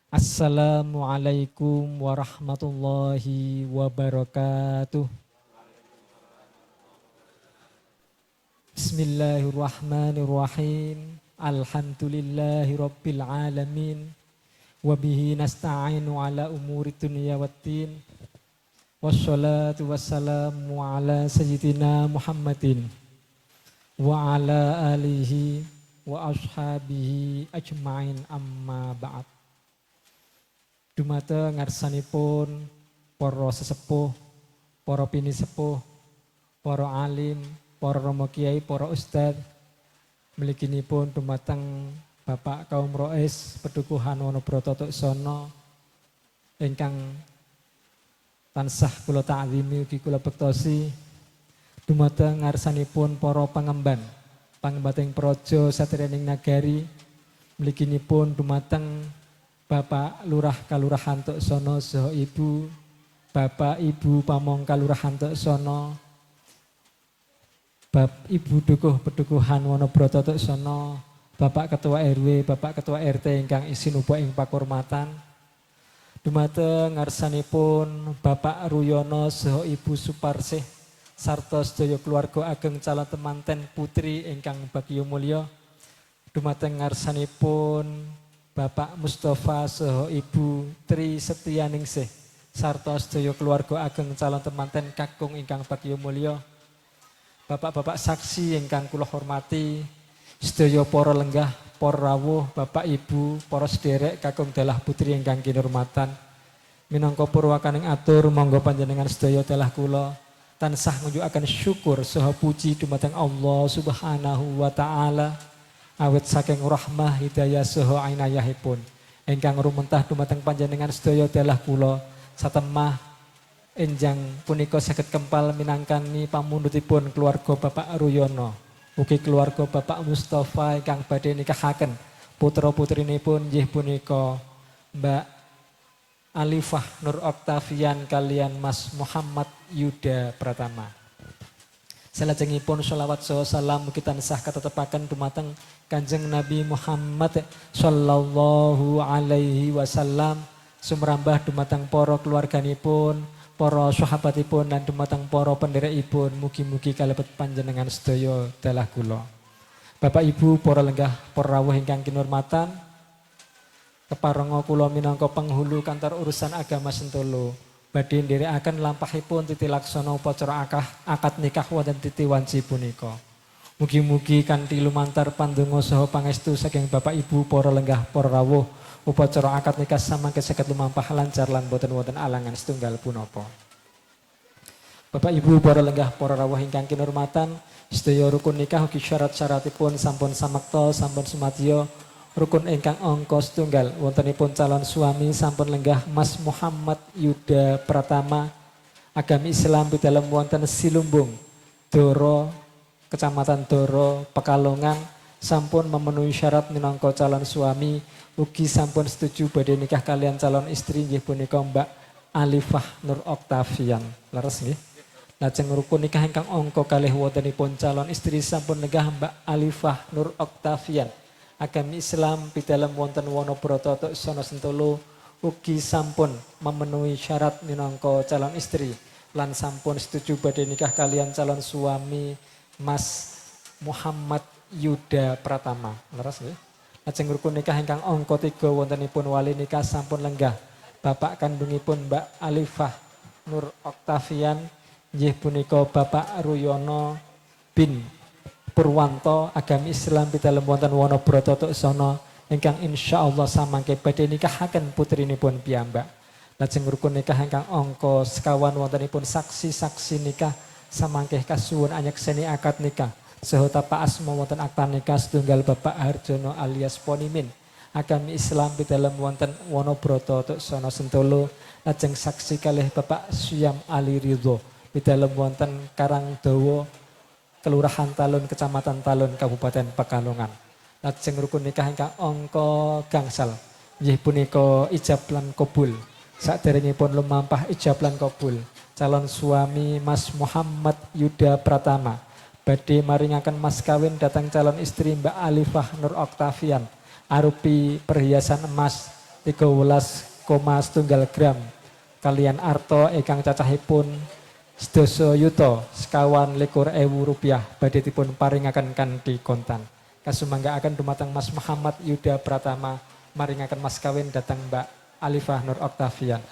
Assalamualaikum warahmatullahi wabarakatuh. Bismillahirrahmanirrahim. Alhamdulillahi rabbil alamin. Wabihi nasta'inu ala umuri dunia waddin. Wassalatu wassalamu ala sayyidina Muhammadin wa ala alihi wa ashabihi ajma'in amma ba'd. Dumateng ngarsanipun para sesepuh, para pini sepuh, para alim, para rama kiai, para ustad, mliginipun dumateng Bapak kaum rois Pedukuhan Wonobrata Tuksana ingkang tansah kula ta'zimi ugi kula bektosi, dumateng ngarsanipun para pangemban, pangembating praja satriyaning nagari, mliginipun dumateng Bapak Lurah Kalurahan Tuksana saha Ibu, Bapak Ibu Pamong Kalurahan Tuksana, Ibu Dukuh Pedukuhan Wonobrata Tuksana, Bapak Ketua RW, Bapak Ketua RT ingkang isin uba ing pakurmatan. Dumateng ngarsanipun Bapak Ruyono saha Ibu Suparsih sarta sedaya keluarga ageng calon temanten putri ingkang bagya mulya. Dumateng ngarsanipun Bapak Mustafa saha Ibu Tri Setyaningsih sarta sedaya keluarga ageng calon temanten kakung ingkang bagya mulya. Bapak-bapak saksi ingkang kula hormati, sedaya para lenggah, para rawuh, Bapak Ibu, para sederek kakung dalah putri ingkang kinurmatan. Minangka purwakaning atur monggo panjenengan sedaya dalah kula tansah ngunjukaken syukur saha puji dumateng Allah Subhanahu wa taala. Awit saking rahmah hidayah saha inayahipun ingkang rumentah dumateng panjenengan sedaya dalah kula satemah enjang punika saged kempal minangkani pamundhutipun keluarga Bapak Ruyono ugi keluarga Bapak Mustafa ingkang badhe nikahaken putra-putrinipun inggih punika Mbak Alifah Nur Oktavian kalian Mas Muhammad Yuda Pratama. Salajengipun sholawat saha salam mugi tansah katetepaken dumateng Kanjeng Nabi Muhammad sallallahu alaihi wasallam, sumrambah dumateng para keluarganipun, para sahabatipun dan dumateng para pendherekipun, mugi-mugi kalebet panjenengan sedaya dalah kula. Bapak Ibu, para lenggah, para rawuh ingkang kinurmatan, keparenga kula minangka penghulu kantor urusan agama Sentolo badhe ndherekaken lampahipun titi laksana upacara akad nikah wonten titi wanci punika. Mugi-mugi kanthi lumantar pandonga saha pangestu saking Bapak Ibu para lenggah para rawuh, upacara akad nikah samangke saged lumampah lancar lan boten wonten alangan setunggal punapa. Bapak Ibu para lenggah para rawuh ingkang kinurmatan, sedaya rukun nikah ugi syarat-syaratipun sampun samakta, sampun sumadya. Rukun ingkang angka setunggal wontenipun calon suami sampun lenggah Mas Muhammad Yuda Pratama, agami Islam pidalem wonten Silumbung, Doro, Kecamatan Doro, Pekalongan, sampun memenuhi syarat minangka calon suami, ugi sampun setuju badhe nikah kalian calon istri inggih punika Mbak Alifah Nur Oktavian. Leres nggih. Lajeng rukun nikah ingkang angka kalih wontenipun calon istri sampun lenggah Mbak Alifah Nur Oktavian, agami Islam pidalem wonten Wonobrata Tuksana Sentolo, ugi sampun memenuhi syarat minangka calon istri lan sampun setuju badhe nikah kalian calon suami Mas Muhammad Yuda Pratama. Leres nggih. Lajeng rukun nikah ingkang angka 3 wontenipun wali nikah sampun lenggah bapak kandungipun Mbak Alifah Nur Oktavian inggih punika Bapak Ruyono bin Purwanto, agami Islam pidalem wonten Wonobrata Tuksana ingkang insyaallah samangke badhe nikahaken putrinipun piyambak. Lajeng rukun nikah ingkang angka 1 wontenipun saksi-saksi nikah samangke kasuwun anyekseni akad nikah saha tapa asma wonten akta nikah setunggal Bapak Harjono alias Ponimin, agami Islam pidalem wonten Wonobrata Tuksana Sentolo. Lajeng saksi kalih Bapak Syam Ali Ridho pidalem wonten Karangdawa, Kelurahan Talun, Kecamatan Talun, Kabupaten Pekalongan. Lajeng rukun nikah ingkang angka gangsal inggih punika ijab lan kabul. Saderengipun lumampah ijab lan kabul, calon suami Mas Muhammad Yuda Pratama badhe maringaken mas kawin dhateng calon istri Mbak Alifah Nur Oktavian arupi perhiasan emas 13,1 gram kalian arto ingkang cacahipun sedasa yuta sekawan likur ewu rupiah badhe dipun paringaken kanthi kontan. Kasumanggaaken dumateng Mas Muhammad Yuda Pratama maringaken mas kawin datang Mbak Alifah Nur Octavian.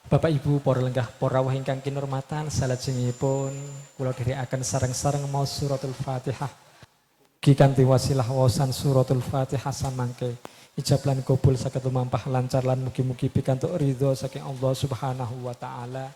Bapak Ibu para lenggah para rawuh ingkang kinurmatan, salajengipun kula dherekaken sareng-sareng maos suratul Fatihah. Mugi kanthi wasilah waosan suratul Fatihah samangke ijab lan kabul saged lumampah lancar lan mugi-mugi pikantuk ridho saking Allah Subhanahu wa taala.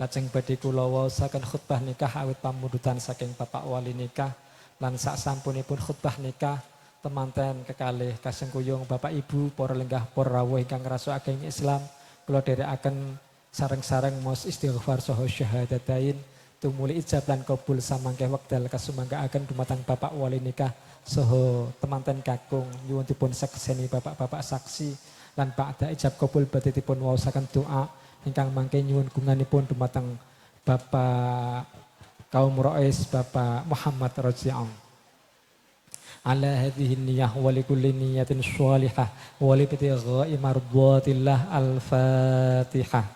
Lajeng badhe kula waosaken khutbah nikah awit pamundhutan saking Bapak Wali nikah lan sak sampunipun khutbah nikah temanten kekalih kasengkuyung Bapak Ibu para lenggah para rawuh ingkang ngrasakaken Islam. Kula dherekaken sareng-sareng maos istighfar saha syahadatain tumuli ijab lan kabul samangke wekdal kasumanggaaken dumateng Bapak Wali nikah saha temanten kakung nyuwun dipun sekseni bapak-bapak saksi lan ba'da ijab kabul badhe dipun waosaken doa ingkang mangke nyuwun gunganipun dumateng Bapak kaum Rais Bapak Muhammad Raji'am. Ala hadhihi niyah wa likulli niyatin sholihah wa li ibtigha'i mardhatillah al-Fatihah.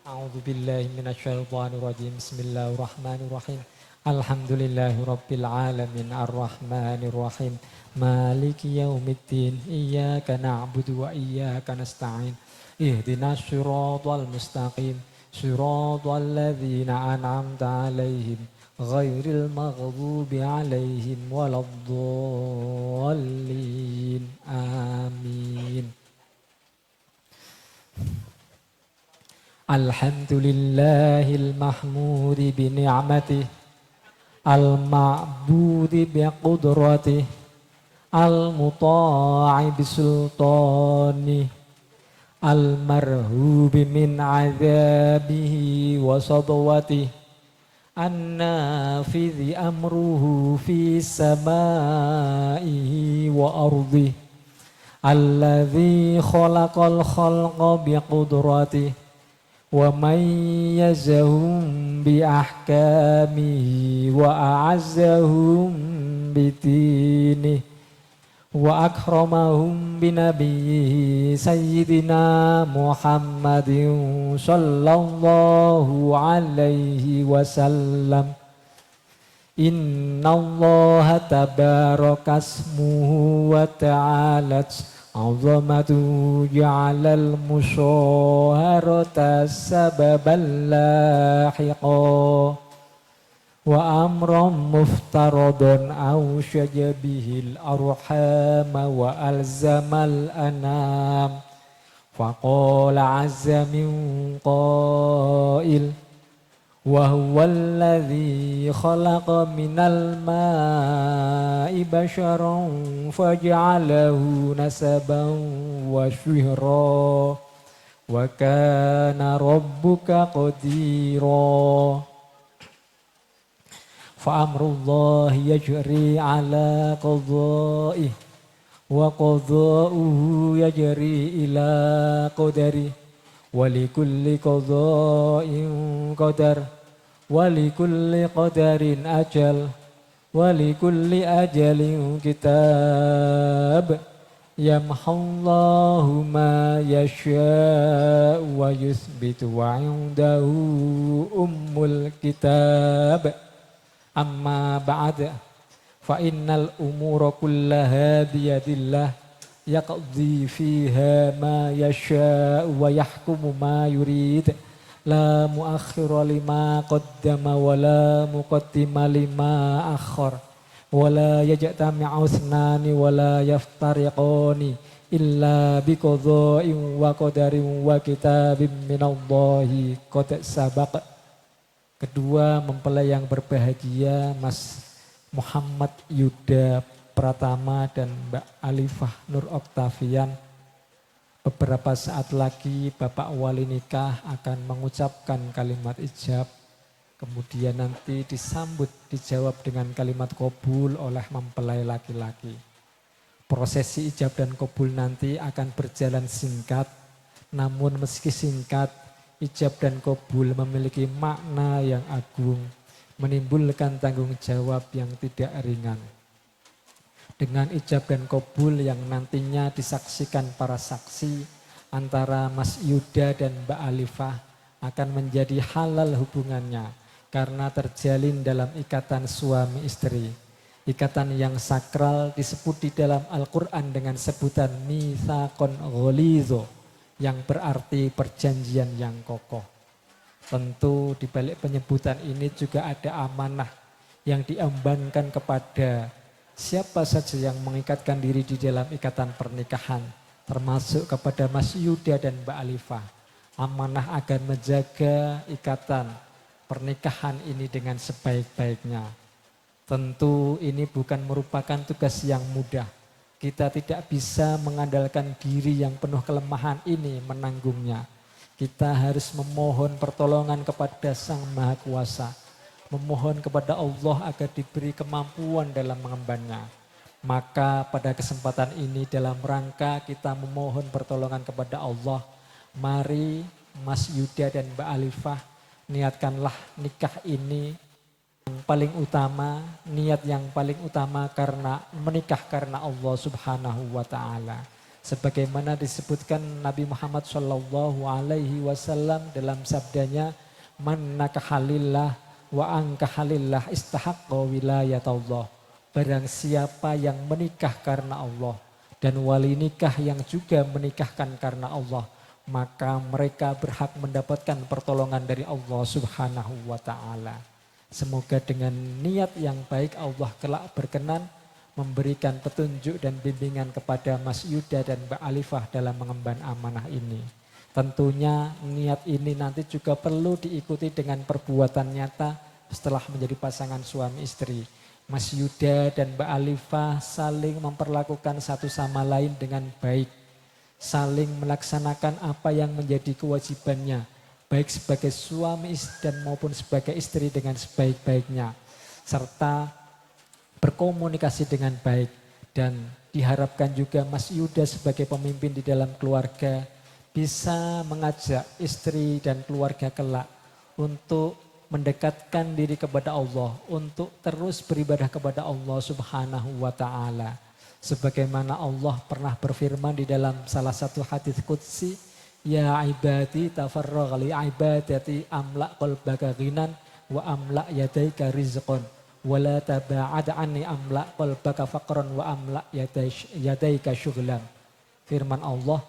A'udzu billahi minasyaitonir rajim. Bismillahirrahmanirrahim. Alhamdulillahi rabbil alamin arrahmanir rahim. Maliki yaumiddin. Iyyaka na'budu wa iyyaka nasta'in. Ihdinas siratal mustaqim. Siratal ladzina an'amta 'alaihim ghairil maghdubi 'alaihim waladdallin. Amin. Alhamdulillahil mahmudi bi ni'matih al-ma'budi bi qudrati al-muta'i bi sultani al-marhubi min azabihi wa sadwati an-nafidhi amruhu fi samaihi wa ardi alladhi khalaqal khalqa bi qudrati wa man yazahum bi ahkamihi wa a'azzahum bi dinihi wa akramahum bi nabiyyihi sayyidina Muhammadin sallallahu alaihi wasallam. Inna Allah tabarakasmuhu wa ta'alat azamatu ja'alal musyaharata sababan lahiqa wa amran muftaradun aw syajabihil arhama wa alzamal anam faqala azza min qail wa huwal ladzi khalaqa minal ma'i basharan faj'alahu nasaban wa syihra wa kana rabbuka qadira. Fa amrullahi yajri ala qadha'ihi wa qadha'uhu yajri ila qadari wa likulli qadha'in qadar wa likulli qadarin ajal wa likulli ajalin kitab yamhallahu ma yasha'u wa yuthbitu wa 'indahu ummul kitab. Amma ba'd fa innal umura kullaha biyadillah yaqdi fiha ma yasha wa yahkumu ma yurid la muakhkhira lima qaddama wa la muqaddima lima akhkhar wa la yajtami'u ithnani wa la yaftariqani illa biqadha'in wa qadarin wa kitabim minallahi qad sabaq. Kedua mempelai yang berbahagia Mas Muhammad Yuda Pratama dan Mbak Alifah Nur Oktavian. Beberapa saat lagi Bapak wali nikah akan mengucapkan kalimat ijab. Kemudian nanti disambut, dijawab dengan kalimat qabul oleh mempelai laki-laki. Prosesi ijab dan qabul nanti akan berjalan singkat. Namun meski singkat, ijab dan qabul memiliki makna yang agung, menimbulkan tanggung jawab yang tidak ringan. Dengan ijab dan qabul yang nantinya disaksikan para saksi antara Mas Yuda dan Mbak Alifah akan menjadi halal hubungannya karena terjalin dalam ikatan suami istri. Ikatan yang sakral disebut di dalam Al-Quran dengan sebutan mitsaqon ghalidho, yang berarti perjanjian yang kokoh. Tentu di balik penyebutan ini juga ada amanah yang diembankan kepada siapa saja yang mengikatkan diri di dalam ikatan pernikahan, termasuk kepada Mas Yuda dan Mbak Alifah. Amanah agar menjaga ikatan pernikahan ini dengan sebaik-baiknya. Tentu ini bukan merupakan tugas yang mudah. Kita tidak bisa mengandalkan diri yang penuh kelemahan ini menanggungnya. Kita harus memohon pertolongan kepada Sang Maha Kuasa. Memohon kepada Allah agar diberi kemampuan dalam mengembannya. Maka pada kesempatan ini dalam rangka kita memohon pertolongan kepada Allah, mari Mas Yuda dan Mbak Alifah niatkanlah nikah ini yang paling utama, niat yang paling utama karena menikah karena Allah Subhanahu wa taala. Sebagaimana disebutkan Nabi Muhammad sallallahu alaihi wasallam dalam sabdanya, "Man nakahalillah wa ankahalillah istahaqqa wilayatullah." Barang siapa yang menikah karena Allah dan wali nikah yang juga menikahkan karena Allah, maka mereka berhak mendapatkan pertolongan dari Allah Subhanahu wa taala. Semoga dengan niat yang baik Allah kelak berkenan memberikan petunjuk dan bimbingan kepada Mas Yuda dan Mbak Alifah dalam mengemban amanah ini. Tentunya niat ini nanti juga perlu diikuti dengan perbuatan nyata setelah menjadi pasangan suami istri. Mas Yuda dan Mbak Alifah saling memperlakukan satu sama lain dengan baik. Saling melaksanakan apa yang menjadi kewajibannya, baik sebagai suami dan maupun sebagai istri dengan sebaik-baiknya, serta berkomunikasi dengan baik. Dan diharapkan juga Mas Yuda sebagai pemimpin di dalam keluarga bisa mengajak istri dan keluarga kelak untuk mendekatkan diri kepada Allah, untuk terus beribadah kepada Allah Subhanahu wa taala. Sebagaimana Allah pernah berfirman di dalam salah satu hadis qudsi, "Ya ibadi tafarragh li ibadati amla qalbaka ghinan wa amla yadaika rizqan wa la taba'ad anni amla qalbaka faqran wa amla yadaika syughlan." Firman Allah,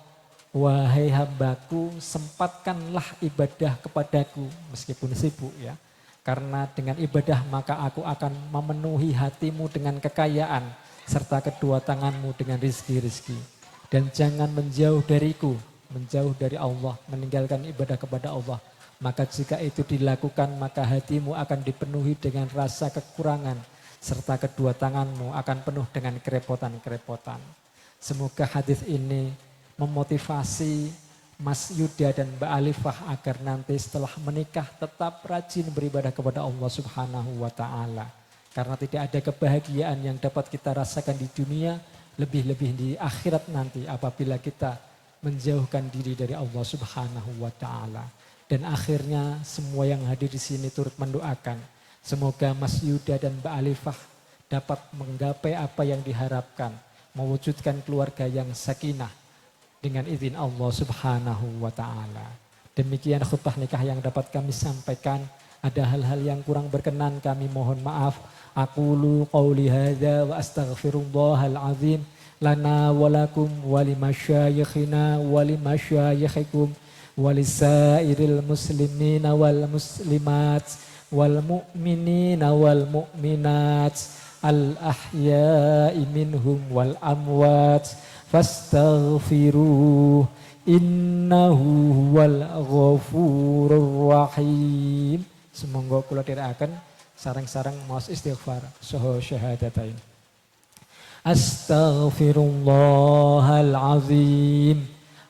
"Wahai hambaku, sempatkanlah ibadah kepadaku meskipun sibuk ya. Karena dengan ibadah maka aku akan memenuhi hatimu dengan kekayaan serta kedua tanganmu dengan rizki-rizki. Dan jangan menjauh dariku, menjauh dari Allah, meninggalkan ibadah kepada Allah. Maka jika itu dilakukan, maka hatimu akan dipenuhi dengan rasa kekurangan, serta kedua tanganmu akan penuh dengan kerepotan-kerepotan." Semoga hadis ini memotivasi Mas Yuda dan Mbak Alifah agar nanti setelah menikah tetap rajin beribadah kepada Allah Subhanahu wa taala. Karena tidak ada kebahagiaan yang dapat kita rasakan di dunia, lebih-lebih di akhirat nanti apabila kita menjauhkan diri dari Allah Subhanahu wa taala. Dan akhirnya semua yang hadir di sini turut mendoakan semoga Mas Yuda dan Mbak Alifah dapat menggapai apa yang diharapkan, mewujudkan keluarga yang sakinah dengan izin Allah Subhanahu wa taala. Demikian khutbah nikah yang dapat kami sampaikan. Ada hal-hal yang kurang berkenan kami mohon maaf. Aqulu qawli hadza wa astaghfirullahal azim lana walakum walimasyayikhina walimasyayikhikum walisairil muslimina wal muslimat wal mu'minina wal mu'minat al ahya'i minhum wal amwat fastaghfiruh innahu huwal ghafurur rahim. Semoga kula dherekaken sareng-sareng maos istighfar saha syahadatain. Astaghfirullahal azim.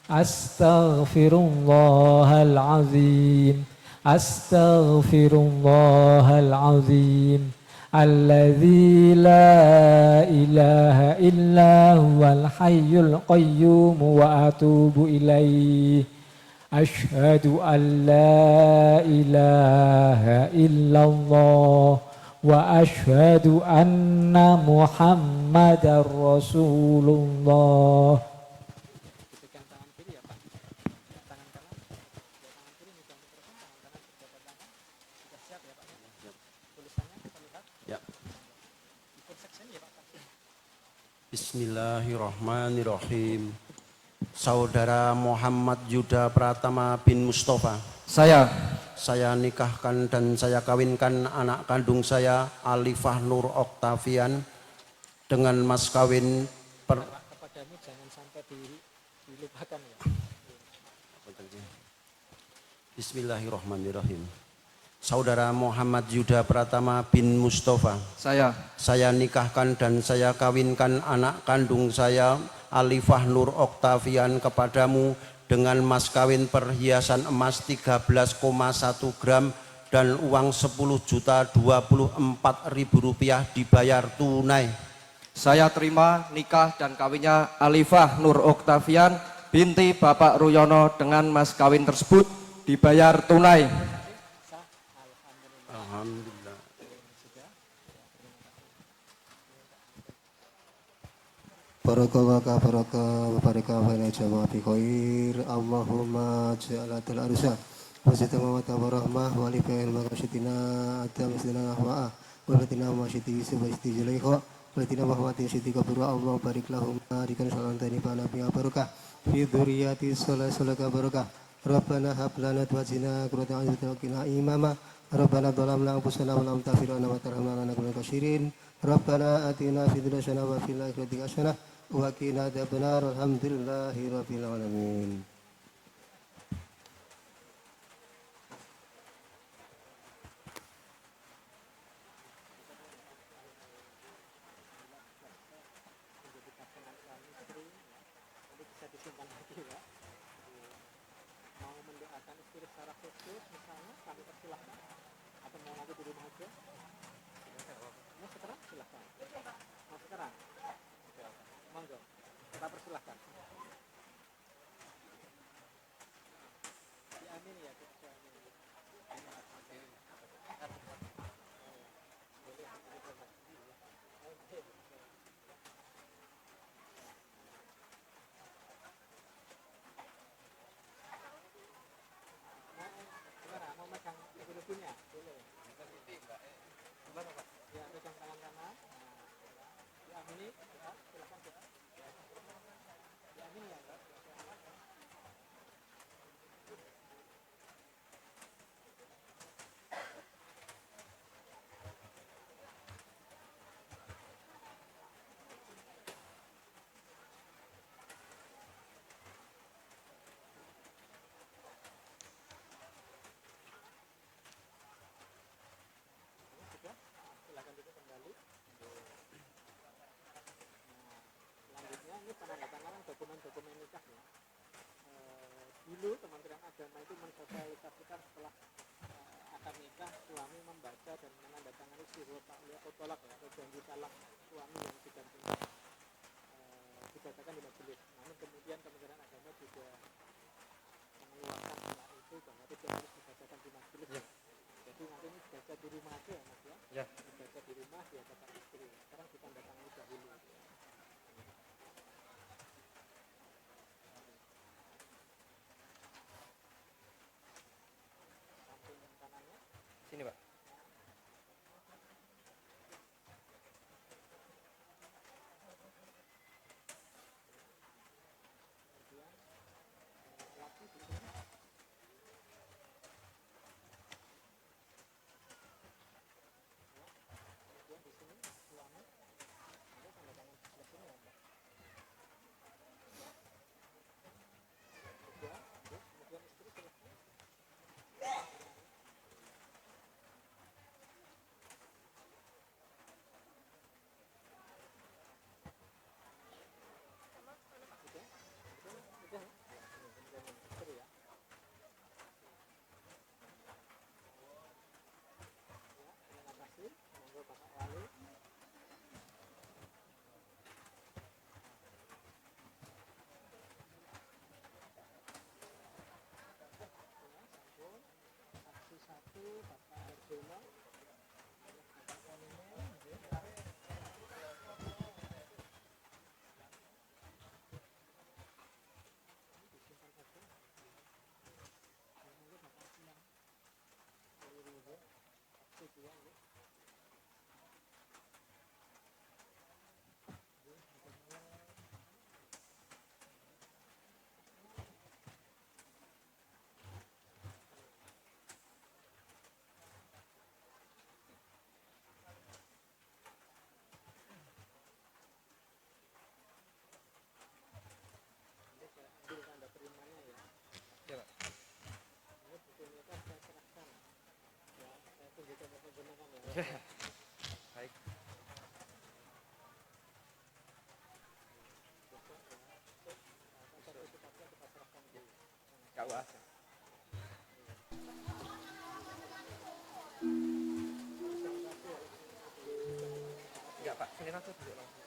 Astaghfirullahal azim. Astaghfirullahal azim. Alladzi la ilaha illa huwal hayyul qayyum wa atubu ilaihi. Asyhadu an la ilaha illallah wa asyhadu anna Muhammadar Rasulullah. Bismillahirrahmanirrahim. Saudara Muhammad Yuda Pratama bin Mustafa. Saya nikahkan dan saya kawinkan anak kandung saya Alifah Nur Oktavian dengan mas kawin Kepadamu jangan sampai dilupakan ya. Bismillahirrahmanirrahim. Saudara Muhammad Yuda Pratama bin Mustafa. Saya nikahkan dan saya kawinkan anak kandung saya Alifah Nur Oktavian kepadamu dengan mas kawin perhiasan emas 13,1 gram dan uang 10.024.000 rupiah dibayar tunai. Saya terima nikah dan kawinnya Alifah Nur Oktavian binti Bapak Ruyono dengan mas kawin tersebut dibayar tunai. Alhamdulillah. Barakah barakah baina jamaah bi khair. Allahumma ja'alatul arsa wa sitama wa tabarahmah wa li fa'il maqasitina atamsina wa walatina ma syiti subhasti jalaikha walatina mahwati syiti kabura. Allah barik lahum dikan salam tani bana bi barakah fi dzurriyyati salaka barakah. Rabbana hab lana wajina qurrata a'yun wa qina imama. Rabbana dhalamna anfusana wa lam taghfir lana wa tarhamna lanakunanna khasirin. Rabbana atina fid dunya hasanah wa fil akhirati hasanah wa qina adzabannar. Alhamdulillahi rabbil alamin. Mau mendoakan istri secara khusus misalnya kami persilahkan atau mau nanti di rumah aja. Mau sekarang silahkan. Mau sekarang? Monggo, kita persilahkan. Diamin ya, diamin. Mau megang ibu-ibunya? Boleh. Ya, pegang tangan kanan. Diamini, ya, silakan doa. Diamini ya, Pak. Silakan duduk kembali. Selanjutnya ini penandatanganan dokumen-dokumen nikah ya. Dulu Kementerian Agama itu mensosialisasikan setelah akan nikah suami membaca dan menandatangani sirul ta'liq atau tolak ya, atau janji talak suami yang didampingi dibacakan di majelis. Namun kemudian Kementerian Agama juga mengeluarkan surat itu bahwa tidak harus dibacakan di majelis. Ya. Jadi nanti ini dibaca di rumah aja ya Mas ya. Ya. Dibaca di rumah dia kata istri. Sekarang ditandatangani dahulu. Samping kanannya. Sini, Pak. Kak, sini aja duduk langsung.